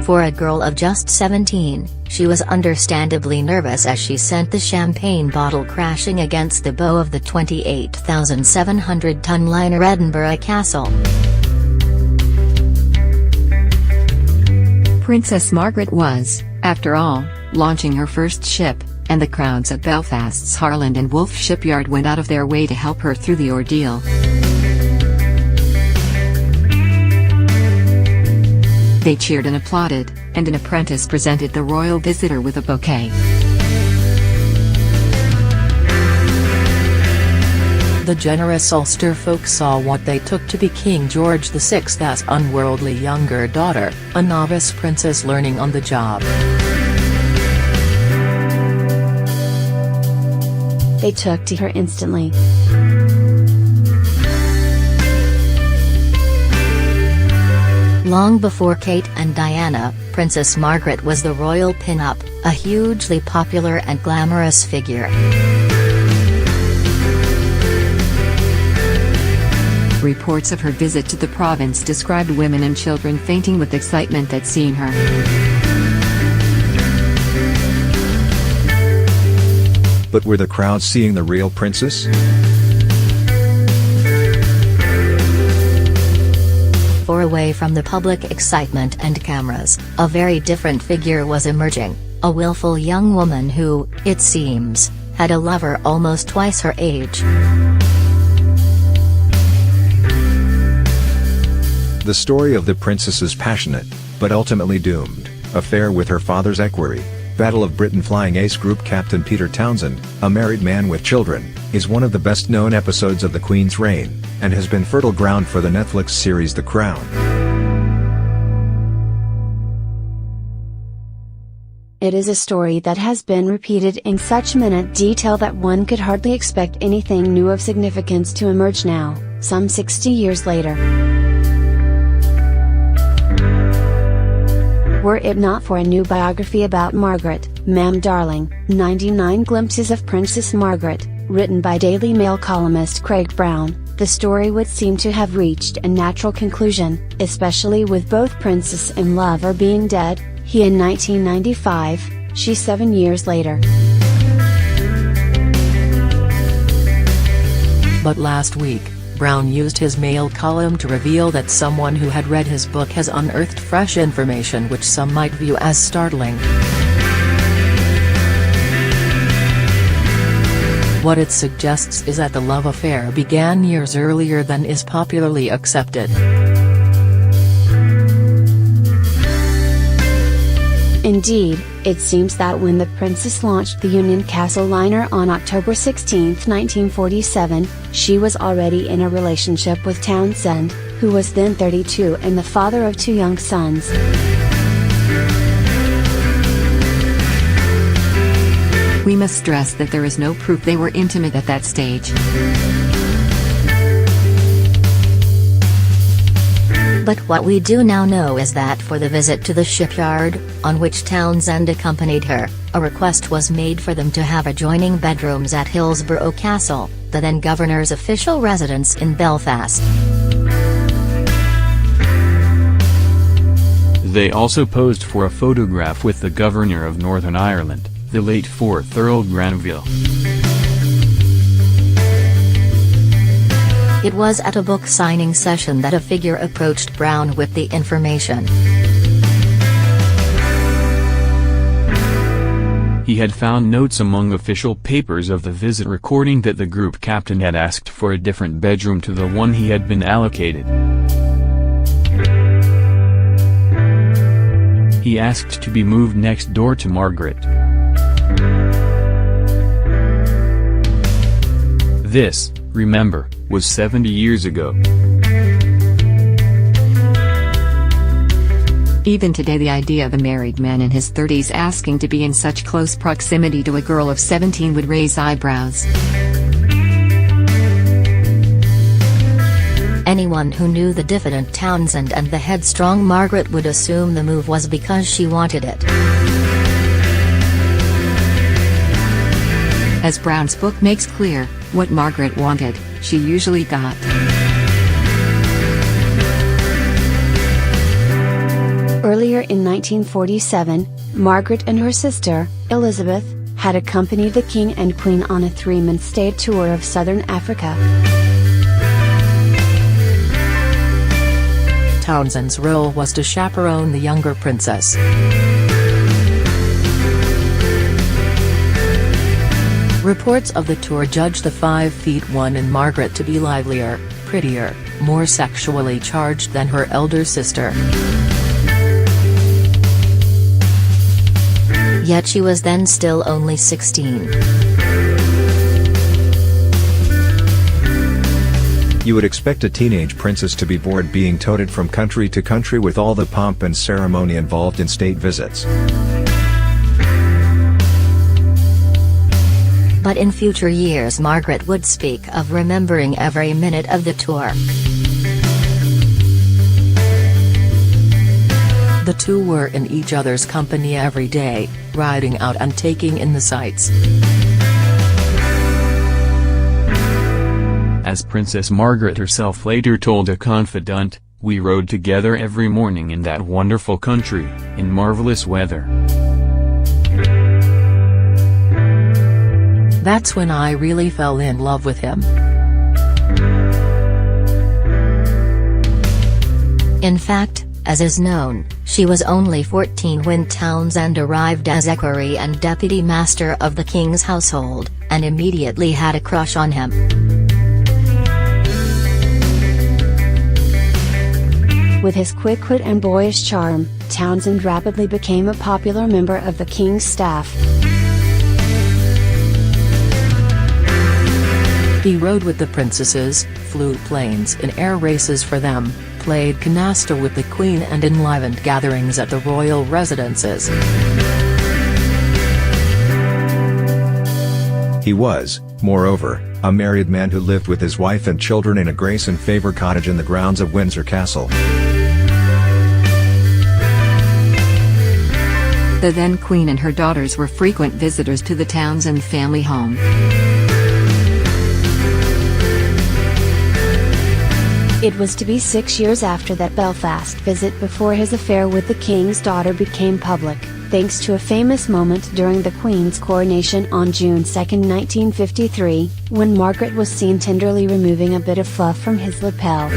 For a girl of just 17, she was understandably nervous as she sent the champagne bottle crashing against the bow of the 28,700-ton liner Edinburgh Castle. Princess Margaret was, after all, launching her first ship, and the crowds at Belfast's Harland and Wolff shipyard went out of their way to help her through the ordeal. They cheered and applauded, and an apprentice presented the royal visitor with a bouquet. The generous Ulster folk saw what they took to be King George VI's unworldly younger daughter, a novice princess learning on the job. They took to her instantly. Long before Kate and Diana, Princess Margaret was the royal pin-up, a hugely popular and glamorous figure. Reports of her visit to the province described women and children fainting with excitement at seeing her. But were the crowds seeing the real princess? For away from the public excitement and cameras, a very different figure was emerging, a willful young woman who, it seems, had a lover almost twice her age. The story of the princess's passionate, but ultimately doomed, affair with her father's equerry, Battle of Britain flying ace group captain Peter Townsend, a married man with children, is one of the best-known episodes of the Queen's reign, and has been fertile ground for the Netflix series The Crown. It is a story that has been repeated in such minute detail that one could hardly expect anything new of significance to emerge now, some 60 years later. Were it not for a new biography about Margaret, Ma'am Darling, 99 Glimpses of Princess Margaret, written by Daily Mail columnist Craig Brown, the story would seem to have reached a natural conclusion, especially with both princess and lover being dead, he in 1995, she 7 years later. But last week, Brown used his Mail column to reveal that someone who had read his book has unearthed fresh information which some might view as startling. What it suggests is that the love affair began years earlier than is popularly accepted. Indeed, it seems that when the princess launched the Union Castle liner on October 16, 1947, she was already in a relationship with Townsend, who was then 32 and the father of 2 young sons. We must stress that there is no proof they were intimate at that stage. But what we do now know is that for the visit to the shipyard, on which Townsend accompanied her, a request was made for them to have adjoining bedrooms at Hillsborough Castle, the then governor's official residence in Belfast. They also posed for a photograph with the governor of Northern Ireland, the late 4th Earl Granville. It was at a book signing session that a figure approached Brown with the information. He had found notes among official papers of the visit recording that the group captain had asked for a different bedroom to the one he had been allocated. He asked to be moved next door to Margaret. This, remember, was 70 years ago. Even today the idea of a married man in his 30s asking to be in such close proximity to a girl of 17 would raise eyebrows. Anyone who knew the diffident Townsend and the headstrong Margaret would assume the move was because she wanted it. As Brown's book makes clear, what Margaret wanted, she usually got. Earlier in 1947, Margaret and her sister, Elizabeth, had accompanied the King and Queen on a 3-month state tour of southern Africa. Townsend's role was to chaperone the younger princess. Reports of the tour judged the 5'1" in Margaret to be livelier, prettier, more sexually charged than her elder sister. Yet she was then still only 16. You would expect a teenage princess to be bored being toted from country to country with all the pomp and ceremony involved in state visits. But in future years Margaret would speak of remembering every minute of the tour. The two were in each other's company every day, riding out and taking in the sights. As Princess Margaret herself later told a confidant, "We rode together every morning in that wonderful country, in marvelous weather. That's when I really fell in love with him." In fact, as is known, she was only 14 when Townsend arrived as equerry and deputy master of the king's household, and immediately had a crush on him. With his quick wit and boyish charm, Townsend rapidly became a popular member of the king's staff. He rode with the princesses, flew planes in air races for them, played canasta with the queen and enlivened gatherings at the royal residences. He was, moreover, a married man who lived with his wife and children in a grace and favor cottage in the grounds of Windsor Castle. The then queen and her daughters were frequent visitors to the Townsend family home. It was to be 6 years after that Belfast visit before his affair with the king's daughter became public, thanks to a famous moment during the Queen's coronation on June 2, 1953, when Margaret was seen tenderly removing a bit of fluff from his lapel.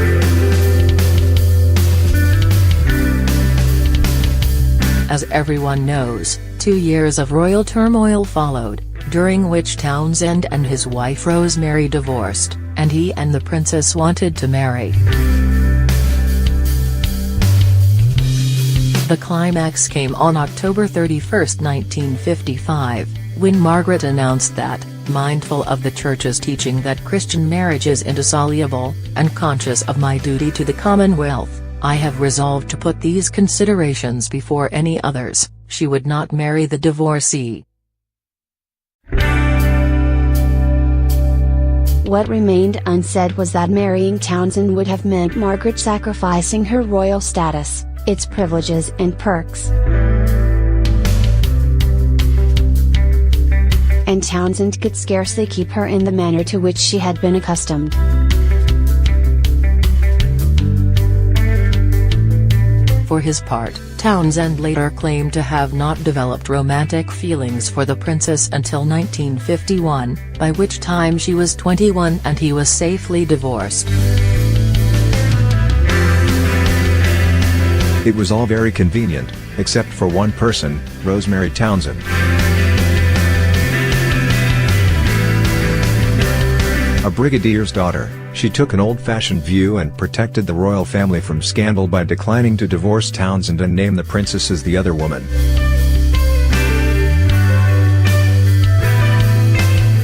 As everyone knows, 2 years of royal turmoil followed, during which Townsend and his wife Rosemary divorced, and he and the princess wanted to marry. The climax came on October 31, 1955, when Margaret announced that, mindful of the Church's teaching that Christian marriage is indissoluble, and conscious of my duty to the Commonwealth, I have resolved to put these considerations before any others. She would not marry the divorcee. What remained unsaid was that marrying Townsend would have meant Margaret sacrificing her royal status, its privileges and perks. And Townsend could scarcely keep her in the manner to which she had been accustomed. For his part, Townsend later claimed to have not developed romantic feelings for the princess until 1951, by which time she was 21 and he was safely divorced. It was all very convenient, except for one person, Rosemary Townsend. A brigadier's daughter, she took an old-fashioned view and protected the royal family from scandal by declining to divorce Townsend and name the princess as the other woman.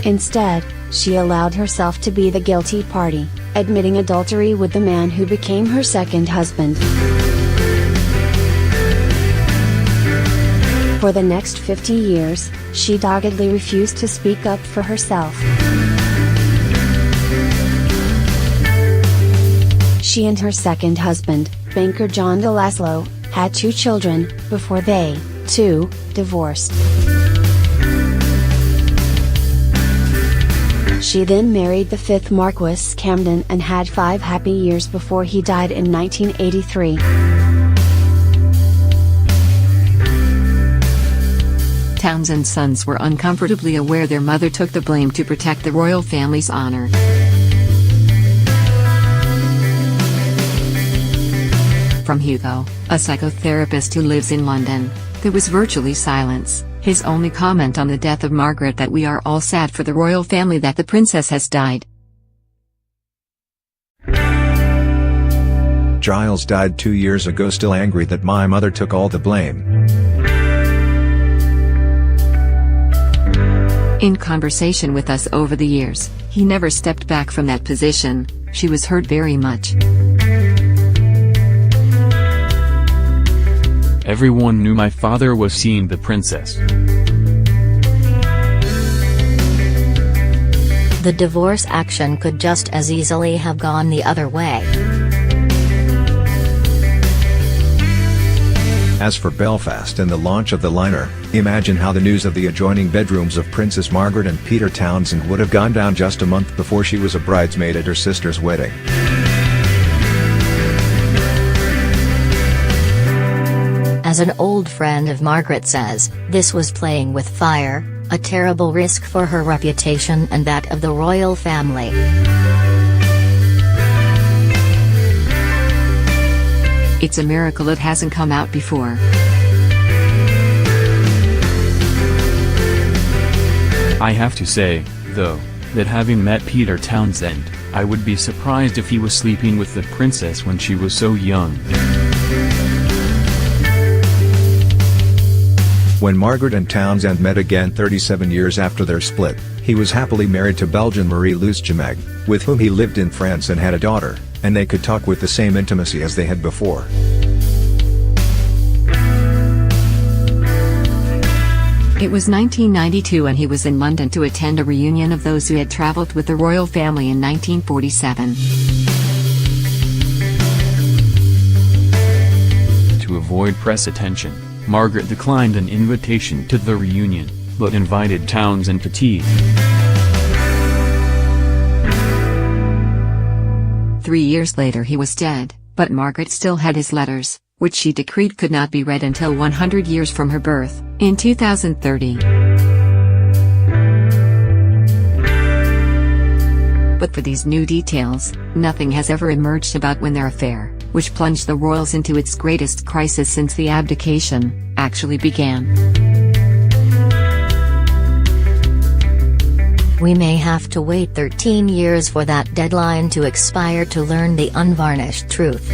Instead, she allowed herself to be the guilty party, admitting adultery with the man who became her second husband. For the next 50 years, she doggedly refused to speak up for herself. She and her second husband, banker John de Laszlo, had 2 children, before they, too, divorced. She then married the 5th Marquis Camden and had 5 happy years before he died in 1983. Townsend's sons were uncomfortably aware their mother took the blame to protect the royal family's honor. From Hugo, a psychotherapist who lives in London, there was virtually silence, his only comment on the death of Margaret that we are all sad for the royal family that the princess has died. Giles died 2 years ago, still angry that my mother took all the blame. In conversation with us over the years, he never stepped back from that position. She was hurt very much. Everyone knew my father was seeing the princess. The divorce action could just as easily have gone the other way. As for Belfast and the launch of the liner, imagine how the news of the adjoining bedrooms of Princess Margaret and Peter Townsend would have gone down just a month before she was a bridesmaid at her sister's wedding. As an old friend of Margaret says, this was playing with fire, a terrible risk for her reputation and that of the royal family. It's a miracle it hasn't come out before. I have to say, though, that having met Peter Townsend, I would be surprised if he was sleeping with the princess when she was so young. When Margaret and Townsend met again 37 years after their split, he was happily married to Belgian Marie-Louise Jemeg, with whom he lived in France and had a daughter, and they could talk with the same intimacy as they had before. It was 1992 and he was in London to attend a reunion of those who had travelled with the royal family in 1947. To avoid press attention, Margaret declined an invitation to the reunion, but invited Townsend to tea. 3 years later he was dead, but Margaret still had his letters, which she decreed could not be read until 100 years from her birth, in 2030. But for these new details, nothing has ever emerged about when their affair, which plunged the royals into its greatest crisis since the abdication, actually began. We may have to wait 13 years for that deadline to expire to learn the unvarnished truth.